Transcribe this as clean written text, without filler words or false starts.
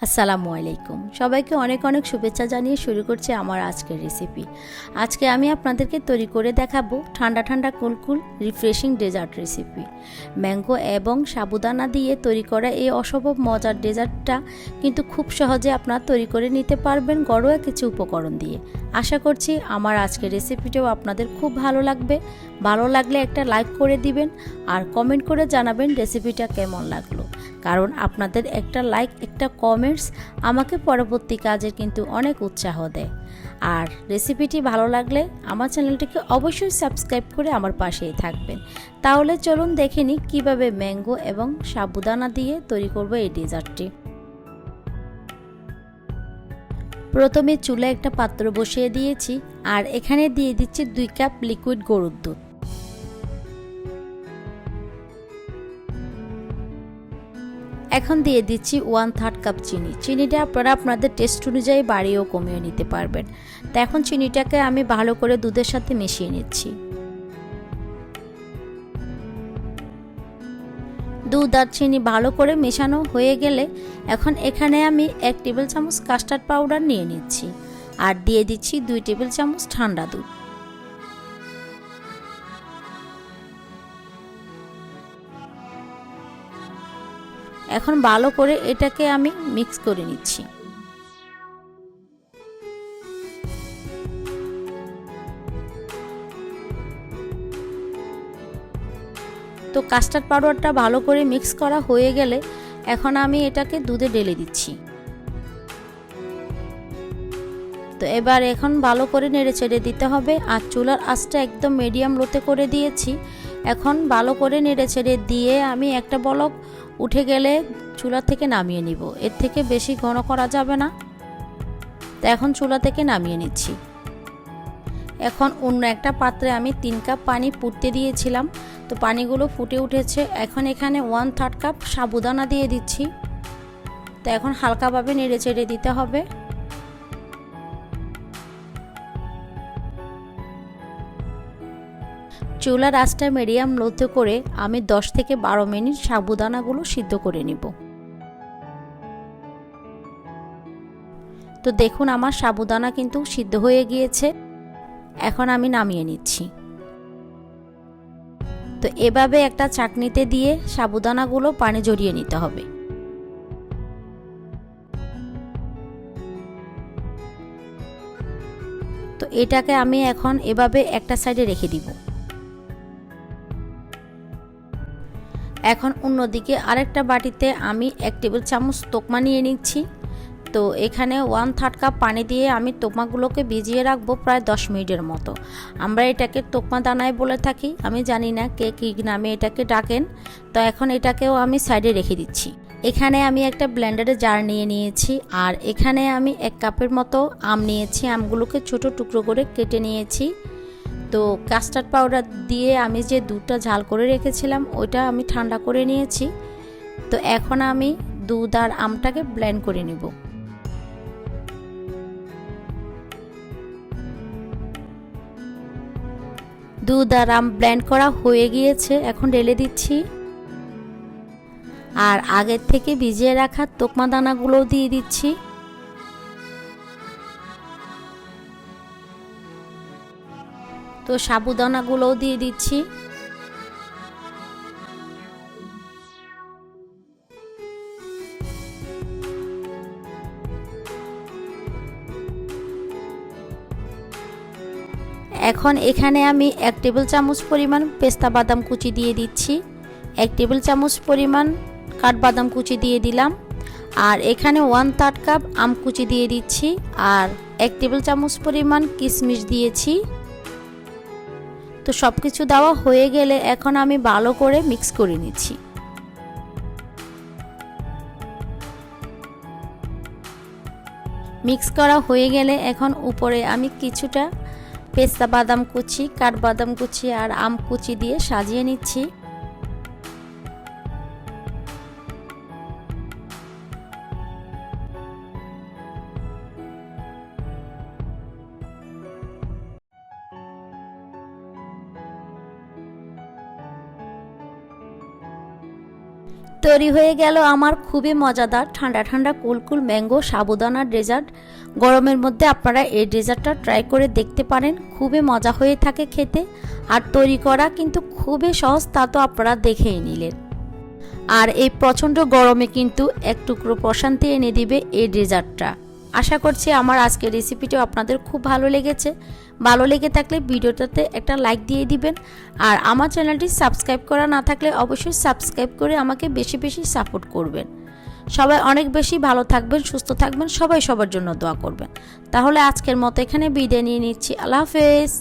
আসসালামু আলাইকুম সবাইকে অনেক অনেক শুভেচ্ছা জানিয়ে শুরু করছি আমার আজকের রেসিপি। আজকে আমি আপনাদেরকে তৈরি করে দেখাবো ঠান্ডা ঠান্ডা কুলকুল রিফ্রেশিং ডেজার্ট রেসিপি। ম্যাঙ্গো এবং সাবুদানা দিয়ে তৈরি করা এই অসম্ভব মজার ডেজার্টটা কিন্তু খুব সহজে আপনারা তৈরি করে নিতে পারবেন ঘরোয়া কিছু উপকরণ দিয়ে। আশা করছি আমার আজকের রেসিপিটাও আপনাদের খুব ভালো লাগবে। ভালো লাগলে একটা লাইক করে দিবেন আর কমেন্ট করে জানাবেন রেসিপিটা কেমন লাগলো, কারণ আপনাদের একটা লাইক একটা কমেন্টস আমাকে পরবর্তী কাজে কিন্তু অনেক উৎসাহ দেয়। আর রেসিপিটি ভালো লাগলে আমার চ্যানেলটিকে অবশ্যই সাবস্ক্রাইব করে আমার পাশেই থাকবেন। তাহলে চলুন দেখে নিই কীভাবে ম্যাঙ্গো এবং সাবুদানা দিয়ে তৈরি করব এই ডেজার্টটি। প্রথমে চুলায় একটা পাত্র বসিয়ে দিয়েছি আর এখানে দিয়ে দিচ্ছি 2 কাপ লিকুইড গরুর দুধ। এখন দিয়ে দিচ্ছি 1/3 কাপ চিনি। চিনিটা আপনারা আপনাদের টেস্ট অনুযায়ী বাড়িয়েও কমিয়ে নিতে পারবেন। তো এখন চিনিটাকে আমি ভালো করে দুধের সাথে মিশিয়ে নিচ্ছি। দুধ আর চিনি ভালো করে মেশানো হয়ে গেলে এখন এখানে আমি 1 টেবিল চামচ কাস্টার্ড পাউডার নিয়ে নিচ্ছি আর দিয়ে দিচ্ছি 2 টেবিল চামচ ঠান্ডা দুধ। এখন ভালো করে এটাকে আমি মিক্স করে নিচ্ছি। তো কাস্টার্ড পাউডারটা ভালো করে মিক্স করা হয়ে গেলে এখন আমি এটাকে দুধে ঢেলে দিচ্ছি। তো এবার এখন ভালো করে নেড়ে চেড়ে দিতে হবে আর চুলার আঁচটা একদম মিডিয়াম লোতে করে দিয়েছি। এখন ভালো করে নেড়ে চেড়ে দিয়ে আমি একটা বলক উঠে গেলে চুলা থেকে নামিয়ে নিব। এর থেকে বেশি ঘন করা যাবে না। তো এখন চুলা থেকে নামিয়ে নিচ্ছি। এখন অন্য একটা পাত্রে আমি 3 কাপ পানি ফুটতে দিয়েছিলাম। তো পানিগুলো ফুটে উঠেছে। এখন এখানে 1/3 কাপ সাবুদানা দিয়ে দিচ্ছি। তো এখন হালকাভাবে নেড়ে চেড়ে দিতে হবে। চুলার আঁচটা মিডিয়াম লোতে করে আমি 10 থেকে 12 মিনিট সাবুদানাগুলো সিদ্ধ করে নিব। তো দেখুন আমার সাবুদানা কিন্তু সিদ্ধ হয়ে গিয়েছে। এখন আমি নামিয়ে নিচ্ছি। তো এভাবে একটা চাকনিতে দিয়ে সাবুদানাগুলো পানি ঝরিয়ে নিতে হবে। তো এটাকে আমি এখন এভাবে একটা সাইডে রেখে দিব। এখন অন্যদিকে আরেকটা বাটিতে আমি 1 টেবিল চামচ তোকমা নিয়ে নিচ্ছি। তো এখানে 1/3 কাপ পানি দিয়ে আমি তোকমাগুলোকে ভিজিয়ে রাখবো প্রায় 10 মিনিটের মতো। আমরা এটাকে তোকমা দানায় বলে থাকি, আমি জানি না কে কী নামে এটাকে ডাকেন। তো এখন এটাকেও আমি সাইডে রেখে দিচ্ছি। এখানে আমি একটা ব্লেন্ডারে জার নিয়ে নিয়েছি আর এখানে আমি 1 কাপের মতো আম নিয়েছি। আমগুলোকে ছোট টুকরো করে কেটে নিয়েছি। তো কাস্টার্ড পাউডার দিয়ে আমি যে দুধটা ঝাল করে রেখেছিলাম ওইটা আমি ঠান্ডা করে নিয়েছি। তো এখন আমি দুধ আর আমটাকে ব্লেন্ড করে নিব। দুধ আর আম ব্লেন্ড করা হয়ে গিয়েছে। এখন ঢেলে দিচ্ছি আর আগের থেকে ভিজিয়ে রাখা তোকমা দানাগুলোও দিয়ে দিচ্ছি। তো সাবুদানাগুলোও দিয়ে দিচ্ছি। এখন এখানে আমি 1 টেবিল চামচ পরিমাণ পেস্তা বাদাম কুচি দিয়ে দিচ্ছি। 1 টেবিল চামচ পরিমাণ কাঠবাদাম কুচি দিয়ে দিলাম আর এখানে 1/3 কাপ আম কুচি দিয়ে দিচ্ছি আর 1 টেবিল চামচ পরিমাণ কিশমিশ দিয়েছি। তো সব কিছু দেওয়া হয়ে গেলে এখন আমি ভালো করে মিক্স করে নিচ্ছি। মিক্স করা হয়ে গেলে এখন উপরে আমি কিছুটা পেস্তা বাদাম কুচি, কাঠবাদাম কুচি আর আম কুচি দিয়ে সাজিয়ে নিচ্ছি। তৈরি হয়ে গেল আমার খুবই মজাদার ঠান্ডা ঠান্ডা কুলকুল ম্যাঙ্গো সাবুদানার ডেজার্ট। গরমের মধ্যে আপনারা এই ডেজার্টটা ট্রাই করে দেখতে পারেন, খুবই মজা হয়ে থাকে খেতে, আর তৈরি করা কিন্তু খুবই সহজ, তা তো আপনারা দেখেই নিলেন। আর এই প্রচণ্ড গরমে কিন্তু এক টুকরো প্রশান্তি এনে দিবে এই ডেজার্টটা। আশা করছি আমার আজকের রেসিপিটিও আপনাদের খুব ভালো লেগেছে। ভালো লেগে থাকলে ভিডিওটাতে একটা লাইক দিয়ে দিবেন, আর আমার চ্যানেলটি সাবস্ক্রাইব করা না থাকলে অবশ্যই সাবস্ক্রাইব করে আমাকে বেশি বেশি সাপোর্ট করবেন। সবাই অনেক বেশি ভালো থাকবেন, সুস্থ থাকবেন, সবাই সবার জন্য দোয়া করবেন। তাহলে আজকের মতো এখানে বিদায় নিয়ে নিচ্ছি। আল্লাহ হাফেজ।